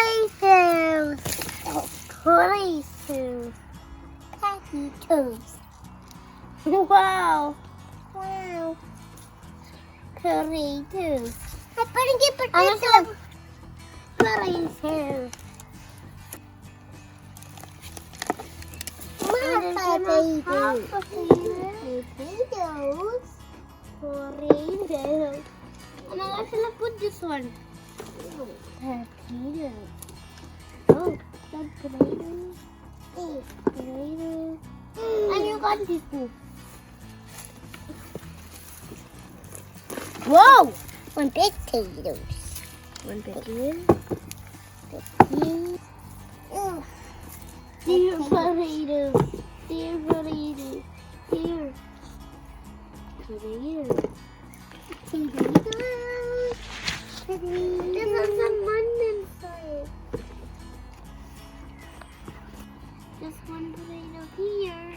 Potatoes. Potatoes. Potatoes. Wow. Wow. Potatoes. I'm gonna get potatoes. Potatoes. Potatoes. Potatoes. Potatoes. And I'm gonna put this one. Potatoes. Oh, that's potatoes. Potatoes. And you got this too. Whoa! One potatoes. One potato. Dear potatoes. Dear potatoes. Dear potatoes. Potatoes. This is some onion inside. Just one potato here.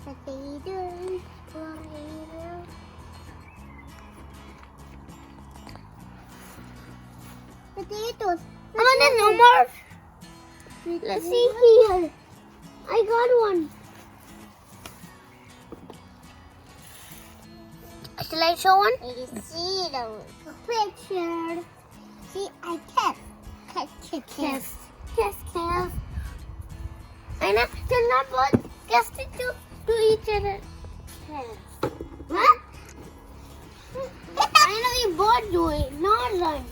Potatoes. Potatoes. Potatoes. Come on, there's no more. Let's see here. I got one. Shall I show one? See the picture. See, I test. Test. I know they're not both tested to each other. Test. What? I know you both do it, not run.